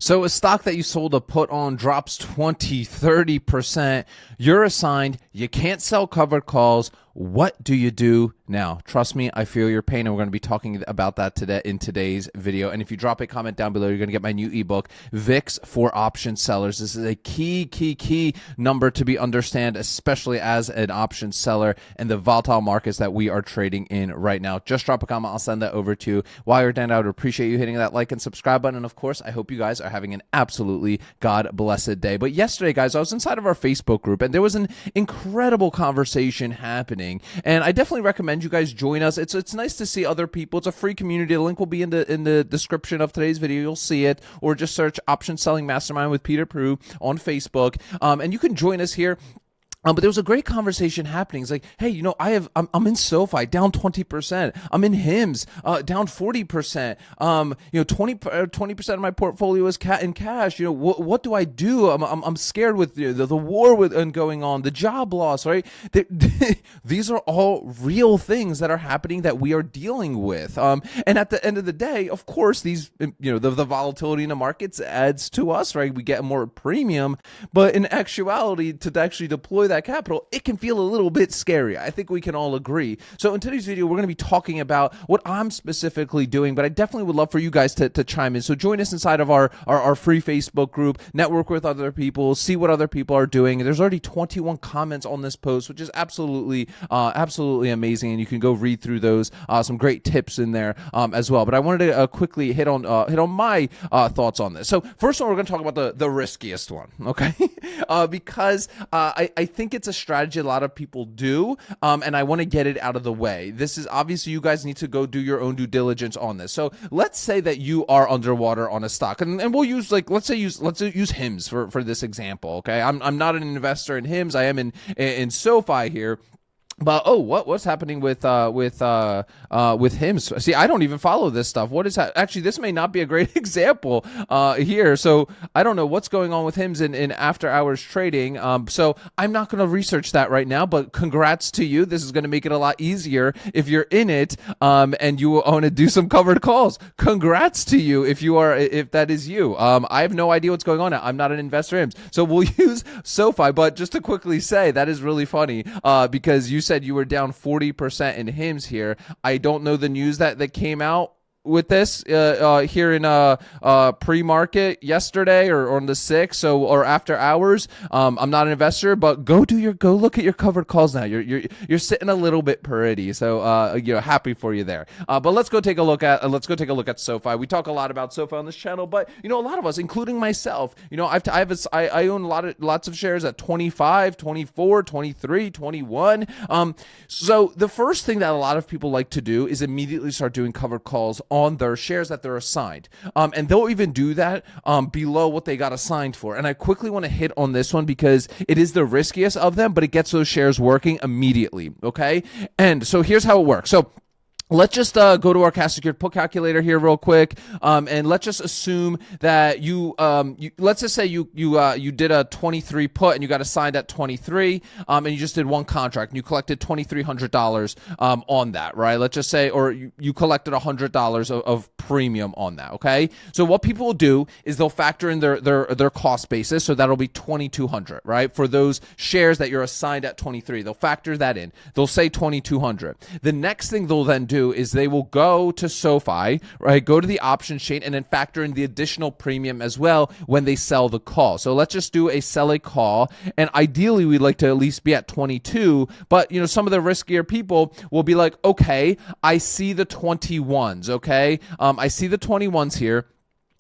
So a stock that you sold a put on drops 20-30%. You're assigned. You can't sell covered calls. What do you do now? Trust me, I feel your pain, and we're going to be talking about that today in today's video. And if you drop a comment down below, you're going to get my new ebook, VIX for Option Sellers. This is a key number to be understand, especially as an option seller in the volatile markets that we are trading in right now. Just drop a comment. I'll send that over to you. While you're down, I would appreciate you hitting that like and subscribe button. And of course, I hope you guys are having an absolutely God-blessed day. But yesterday, guys, I was inside of our Facebook group, and there was an incredible conversation happening. And I definitely recommend you guys join us. It's nice to see other people. It's a free community. The link will be in the description of today's video. You'll see it, or just search Option Selling Mastermind with Peter Pru on Facebook, and you can join us here. But there was a great conversation happening. It's like, hey, you know, I'm in SoFi down 20%. I'm in HIMS down 40%. 20% of my portfolio is in cash. You know, what do I do? I'm scared with the war going on, the job loss, right? These are all real things that are happening that we are dealing with. And at the end of the day, of course, these, the volatility in the markets adds to us, right? We get more premium, but in actuality, to actually deploy that capital, it can feel a little bit scary. I think we can all agree. So in today's video, we're going to be talking about what I'm specifically doing, but I definitely would love for you guys to chime in. So join us inside of our free Facebook group, network with other people, see what other people are doing. There's already 21 comments on this post, which is absolutely amazing, and you can go read through those. Some great tips in there as well. But I wanted to quickly hit on my thoughts on this. So first one, we're going to talk about the riskiest one, okay? Because I think it's a strategy a lot of people do, and I want to get it out of the way. This is obviously, you guys need to go do your own due diligence on this. So let's say that you are underwater on a stock, and we'll use let's use HIMS for this example. Okay, I'm not an investor in HIMS. I am in SoFi here. But what's happening with HIMS? See, I don't even follow this stuff. What is actually, this may not be a great example here. So I don't know what's going on with HIMS in after hours trading. So I'm not going to research that right now. But congrats to you. This is going to make it a lot easier if you're in it and you want to do some covered calls. Congrats to you if that is you. I have no idea what's going on now. I'm not an investor in HIMS. So we'll use SoFi. But just to quickly say, that is really funny because you said you were down 40% in HIMS here. I don't know the news that came out with this here in pre-market yesterday or on the 6th, or after hours. I'm not an investor, but go look at your covered calls now. You're sitting a little bit pretty, so happy for you there. But let's go take a look at SoFi. We talk a lot about SoFi on this channel, but a lot of us, including myself, I own lots of shares at 25, 24, 23, 21. So the first thing that a lot of people like to do is immediately start doing covered calls on their shares that they're assigned. And they'll even do that below what they got assigned for. And I quickly want to hit on this one because it is the riskiest of them, but it gets those shares working immediately, okay? And so here's how it works. So let's just go to our cash secured put calculator here real quick, and let's just assume that let's just say you did a 23 put and you got assigned at 23, and you just did one contract and you collected $2,300 on that, right? Let's just say, or you collected $100 of premium on that, okay? So what people will do is they'll factor in their cost basis, so that'll be $2,200, right? For those shares that you're assigned at 23, they'll factor that in. They'll say $2,200. The next thing they'll then do is they will go to SoFi, right? Go to the options chain and then factor in the additional premium as well when they sell the call. So let's just do a sell a call, and ideally we'd like to at least be at 22, but some of the riskier people will be like, okay, I see the 21s, okay? I see the 21s here.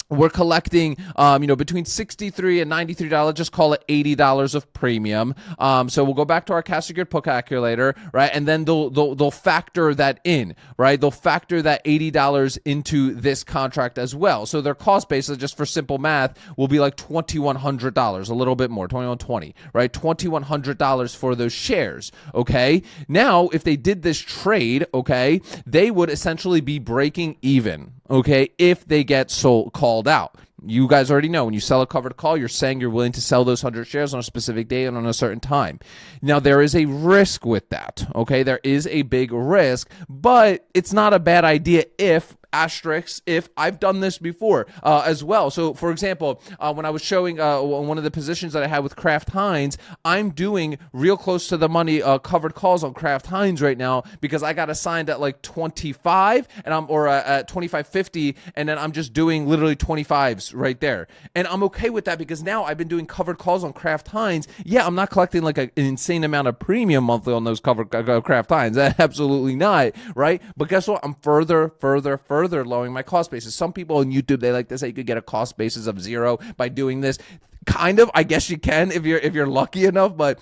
We're collecting, between $63 and $93. Just call it $80 of premium. So we'll go back to our cash secured put calculator, right? And then they'll factor that in, right? They'll factor that $80 into this contract as well. So their cost basis, just for simple math, will be like $2,100, a little bit more, $2,120, right? $2,100 for those shares. Okay. Now, if they did this trade, okay, they would essentially be breaking even. Okay, if they get called out. You guys already know when you sell a covered call, you're saying you're willing to sell those 100 shares on a specific day and on a certain time. Now, there is a risk with that. Okay, there is a big risk, but it's not a bad idea if asterisks if I've done this before as well. So for example, when I was showing one of the positions that I had with Kraft Heinz, I'm doing real close to the money covered calls on Kraft Heinz right now because I got assigned at like 25 and at 25.50, and then I'm just doing literally 25s right there. And I'm okay with that because now I've been doing covered calls on Kraft Heinz. Yeah, I'm not collecting like an insane amount of premium monthly on those covered Kraft Heinz. Absolutely not, right? But guess what? I'm further lowering my cost basis. Some people on YouTube, they like to say you could get a cost basis of 0 by doing this. Kind of, I guess you can if you're lucky enough, but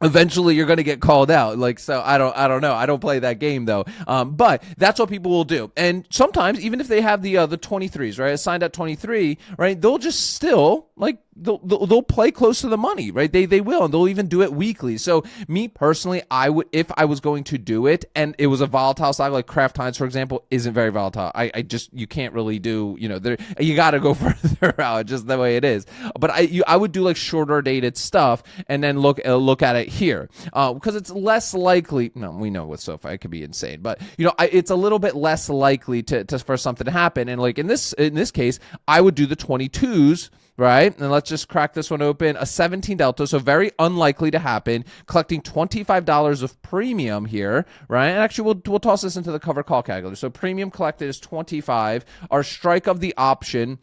eventually you're going to get called out. Like, so I don't know. I don't play that game though. But that's what people will do. And sometimes even if they have the 23s, right, assigned at 23, right, they'll just still like they'll play close to the money, right? They will, and they'll even do it weekly. So me personally, I would, if I was going to do it and it was a volatile stock like Kraft Heinz, for example, isn't very volatile. I just, you can't really do, you got to go further out, just the way it is. But I would do like shorter dated stuff and then look at it here because it's less likely. No, we know with SoFi it could be insane, but it's a little bit less likely to for something to happen. And like in this case, I would do the 22s. Right? And let's just crack this one open. A 17 delta, so very unlikely to happen. Collecting $25 of premium here, right? And actually, we'll toss this into the cover call calculator. So premium collected is 25. Our strike of the option,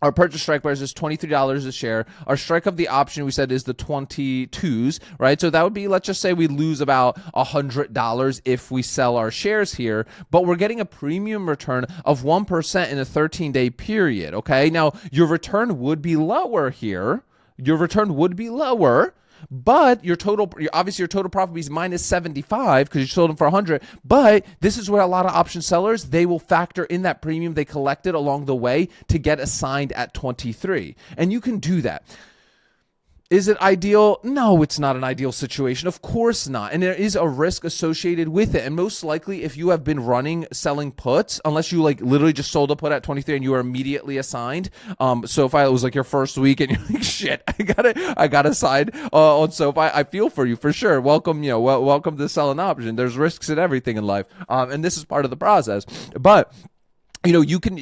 our purchase strike price is $23 a share. Our strike of the option, we said, is the 22s, right? So that would be, let's just say we lose about $100 if we sell our shares here, but we're getting a premium return of 1% in a 13-day period, okay? Now, your return would be lower here. Your return would be lower, but your total profit is minus 75 because you sold them for 100. But this is where a lot of option sellers, they will factor in that premium they collected along the way to get assigned at 23. And you can do that. Is it ideal? No, it's not an ideal situation. Of course not. And there is a risk associated with it. And most likely, if you have been selling puts, unless you like literally just sold a put at 23 and you were immediately assigned. SoFi, it was like your first week and you're like, shit, I got assigned on SoFi. I feel for you for sure. Welcome, welcome to sell an option. There's risks in everything in life. And this is part of the process. But you can,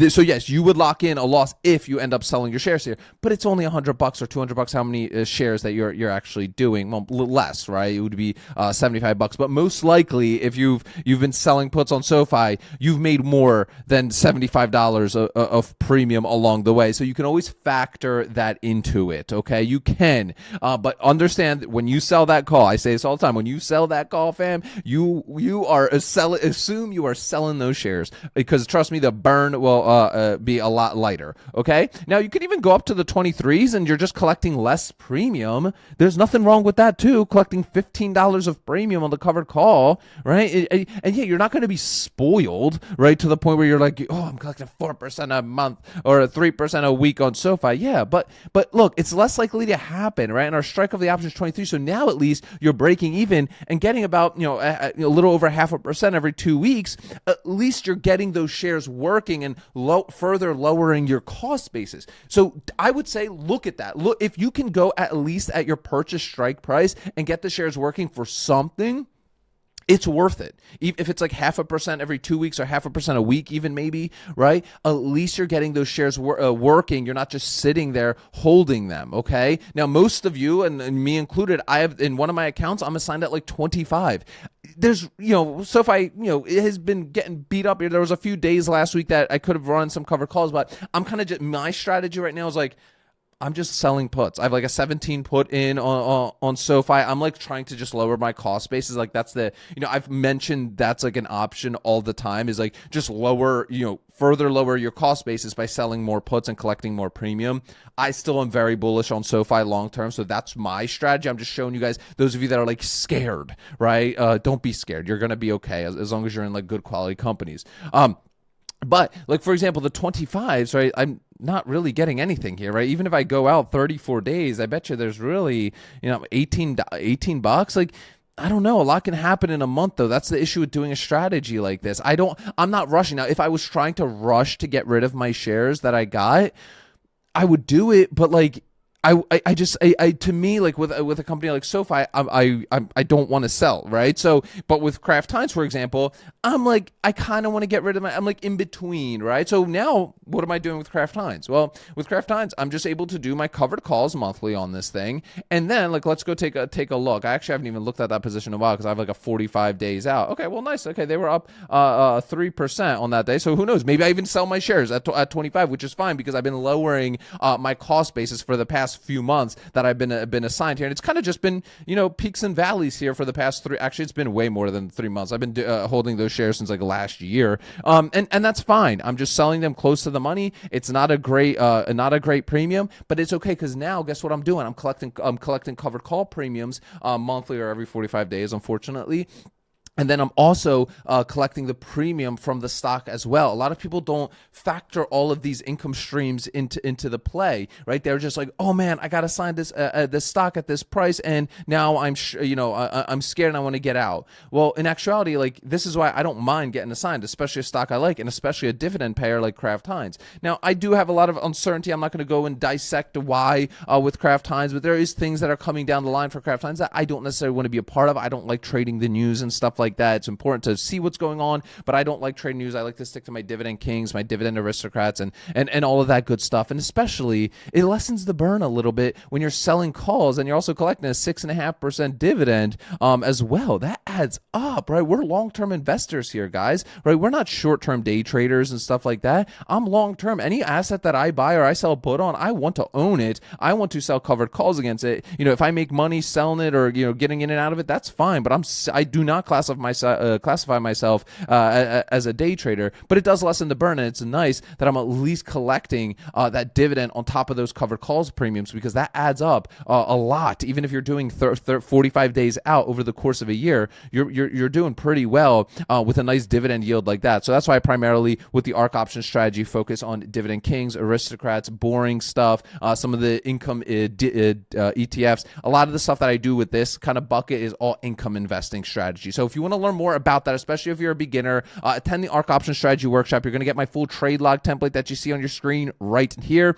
so yes, you would lock in a loss if you end up selling your shares here, but it's only $100 or $200. How many shares that you're actually doing? Well, less, right? It would be $75. But most likely, if you've been selling puts on SoFi, you've made more than $75 of premium along the way. So you can always factor that into it. Okay, you can, but understand that when you sell that call, I say this all the time. When you sell that call, fam, you are assume you are selling those shares because trust me, the burn will be a lot lighter, okay? Now, you could even go up to the 23s and you're just collecting less premium. There's nothing wrong with that, too, collecting $15 of premium on the covered call, right? And yeah, you're not going to be spoiled, right, to the point where you're like, oh, I'm collecting 4% a month or 3% a week on SoFi. Yeah, but look, it's less likely to happen, right? And our strike of the option is 23, so now at least you're breaking even and getting about, a little over 0.5% every 2 weeks. At least you're getting those shares working and further lowering your cost basis. So I would say look at that. Look, if you can go at least at your purchase strike price and get the shares working for something, it's worth it. If it's like 0.5% every 2 weeks or 0.5% a week, even maybe, right? At least you're getting those shares working. You're not just sitting there holding them, okay? Now, most of you, and me included, I have in one of my accounts, I'm assigned at like 25. There's, SoFi, it has been getting beat up. There was a few days last week that I could have run some cover calls, but I'm kind of just, my strategy right now is like, I'm just selling puts. I have like a 17 put in on SoFi. I'm like trying to just lower my cost basis. Like that's I've mentioned that's like an option all the time is like just lower, further lower your cost basis by selling more puts and collecting more premium. I still am very bullish on SoFi long term. So that's my strategy. I'm just showing you guys, those of you that are like scared, right? Don't be scared. You're going to be okay as long as you're in like good quality companies. But like, for example, the 25s, right? I'm not really getting anything here, right? Even if I go out 34 days, I bet you there's really, $18. Like, I don't know. A lot can happen in a month, though. That's the issue with doing a strategy like this. I'm not rushing. Now, if I was trying to rush to get rid of my shares that I got, I would do it. But like, To me, like with a company like SoFi, I don't want to sell, right? So, but with Kraft Heinz, for example, I'm like, I kind of want to get rid of I'm like in between, right? So now, what am I doing with Kraft Heinz? Well, with Kraft Heinz, I'm just able to do my covered calls monthly on this thing, and then like let's go take a look. I actually haven't even looked at that position in a while because I have like a 45 days out. Okay, well, nice. Okay, they were up 3% on that day, so who knows? Maybe I even sell my shares at 25, which is fine because I've been lowering my cost basis for the past few months that I've been assigned here, and it's kind of just been peaks and valleys here for the past three. Actually, it's been way more than 3 months. I've been holding those shares since like last year, and that's fine. I'm just selling them close to the money. It's not a great premium, but it's okay because now guess what I'm doing? I'm collecting covered call premiums monthly or every 45 days, unfortunately. And then I'm also collecting the premium from the stock as well. A lot of people don't factor all of these income streams into the play, right? They're just like, oh man, I got to sign this stock at this price, and now I'm scared and I want to get out. Well, in actuality, like this is why I don't mind getting assigned, especially a stock I like, and especially a dividend payer like Kraft Heinz. Now, I do have a lot of uncertainty. I'm not going to go and dissect why with Kraft Heinz, but there is things that are coming down the line for Kraft Heinz that I don't necessarily want to be a part of. I don't like trading the news and stuff like that. It's important to see what's going on, but I don't like trading news. I like to stick to my dividend kings, my dividend aristocrats, and all of that good stuff. And especially, it lessens the burn a little bit when you're selling calls and you're also collecting a 6.5% dividend as well. That adds up, right? We're long-term investors here, guys, right? We're not short-term day traders and stuff like that. I'm long-term. Any asset that I buy or I sell put on, I want to own it. I want to sell covered calls against it. If I make money selling it or getting in and out of it, that's fine. But I do not classify myself as a day trader, but it does lessen the burn, and it's nice that I'm at least collecting that dividend on top of those covered calls premiums, because that adds up a lot. Even if you're doing 45 days out over the course of a year, you're doing pretty well with a nice dividend yield like that. So that's why I primarily, with the Ark Options Strategy, focus on dividend kings, aristocrats, boring stuff, some of the income ETFs. A lot of the stuff that I do with this kind of bucket is all income investing strategy. So if you want to learn more about that, especially if you're a beginner, attend the Ark Options Strategy Workshop. You're going to get my full trade log template that you see on your screen right here.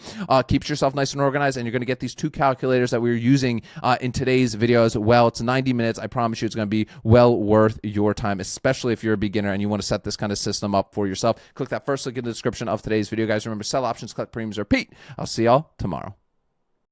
Keeps yourself nice and organized, and you're going to get these two calculators that we're using in today's video as well. It's 90 minutes. I promise you it's going to be well worth your time, especially if you're a beginner and you want to set this kind of system up for yourself. Click that first link in the description of today's video, guys. Remember, sell options, collect premiums, repeat. I'll see y'all tomorrow.